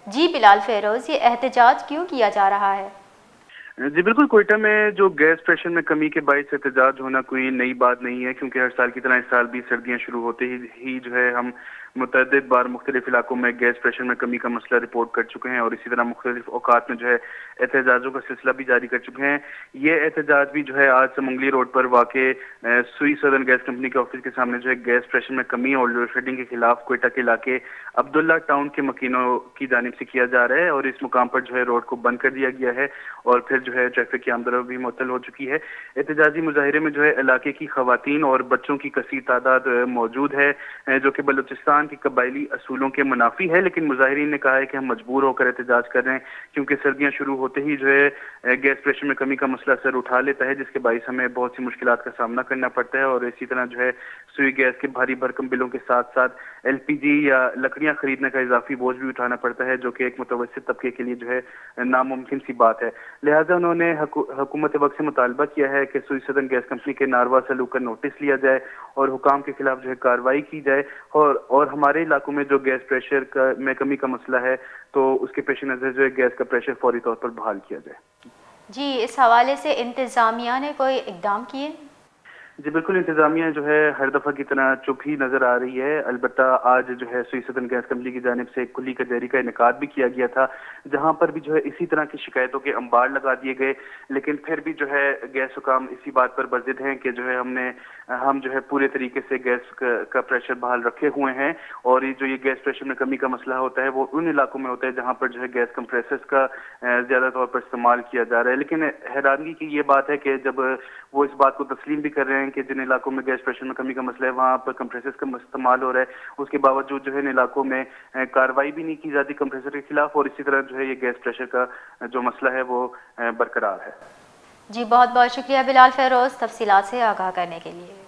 جی بلال فیروز، یہ احتجاج کیوں کیا جا رہا ہے؟ جی بالکل، کوئٹہ میں جو گیس پریشر میں کمی کے باعث احتجاج ہونا کوئی نئی بات نہیں ہے، کیونکہ ہر سال کی طرح اس سال بھی سردیاں شروع ہوتے ہی جو ہے ہم متعدد بار مختلف علاقوں میں گیس پریشر میں کمی کا مسئلہ رپورٹ کر چکے ہیں، اور اسی طرح مختلف اوقات میں جو ہے احتجاجوں کا سلسلہ بھی جاری کر چکے ہیں۔ یہ احتجاج بھی جو ہے آج سمنگلی روڈ پر واقع سوئی سدرن گیس کمپنی کے آفس کے سامنے جو ہے گیس پریشر میں کمی اور لوڈ شیڈنگ کے خلاف کوئٹہ کے علاقے عبداللہ ٹاؤن کے مکینوں کی جانب سے کیا جا رہا ہے، اور اس مقام پر جو ہے روڈ کو بند کر دیا گیا ہے اور پھر جو ہے ٹریفک کی آمد و رفت بھی معطل ہو چکی ہے۔ احتجاجی مظاہرے میں جو ہے علاقے کی خواتین اور بچوں کی کثیر تعداد موجود ہے، جو کہ بلوچستان کی قبائلی اصولوں کے منافی ہے، لیکن مظاہرین نے کہا ہے کہ ہم مجبور ہو کر احتجاج کر رہے ہیں، کیونکہ سردیاں شروع ہوتے ہی جو ہے گیس پریشر میں کمی کا مسئلہ سر اٹھا لیتا ہے، جس کے باعث ہمیں بہت سی مشکلات کا سامنا کرنا پڑتا ہے، اور اسی طرح جو ہے سوئی گیس کے بھاری بھرکم بلوں کے ساتھ ساتھ ایل پی جی یا لکڑیاں خریدنے کا اضافی بوجھ بھی اٹھانا پڑتا ہے، جو کہ ایک متوسط طبقے کے لیے جو ہے ناممکن سی بات ہے۔ لہٰذا انہوں نے حکومت وقت سے مطالبہ کیا ہے کہ سوئی سدرن گیس کمپنی کے ناروا سلوک کا نوٹس لیا جائے اور حکام کے خلاف جو ہے کارروائی کی جائے، اور ہمارے علاقوں میں جو گیس پریشر میں کمی کا مسئلہ ہے تو اس کے پیش نظر جو ہے گیس کا پریشر فوری طور پر بحال کیا جائے۔ جی، اس حوالے سے انتظامیہ نے کوئی اقدام کیے؟ جی بالکل، انتظامیہ جو ہے ہر دفعہ کی طرح چپ ہی نظر آ رہی ہے۔ البتہ آج جو ہے سوئی سدرن گیس کمپنی کی جانب سے ایک کھلی کچہری کا انعقاد بھی کیا گیا تھا، جہاں پر بھی جو ہے اسی طرح کی شکایتوں کے انبار لگا دیے گئے، لیکن پھر بھی جو ہے گیس حکام اسی بات پر برضد ہیں کہ جو ہے ہم جو ہے پورے طریقے سے گیس کا پریشر بحال رکھے ہوئے ہیں، اور یہ گیس پریشر میں کمی کا مسئلہ ہوتا ہے وہ ان علاقوں میں ہوتا ہے جہاں پر جو ہے گیس کمپریسرز کا زیادہ طور پر استعمال کیا جا رہا ہے۔ لیکن حیرانگی کی یہ بات ہے کہ جب وہ اس بات کو تسلیم بھی کر رہے ہیں کہ جن علاقوں میں گیس پریشر میں کمی کا مسئلہ ہے وہاں پر کمپریسرز کا استعمال ہو رہا ہے، اس کے باوجود جو ہے ان علاقوں میں کارروائی بھی نہیں کی جاتی کمپریسر کے خلاف، اور اسی طرح جو ہے یہ گیس پریشر کا جو مسئلہ ہے وہ برقرار ہے۔ جی بہت بہت شکریہ بلال فیروز، تفصیلات سے آگاہ کرنے کے لیے۔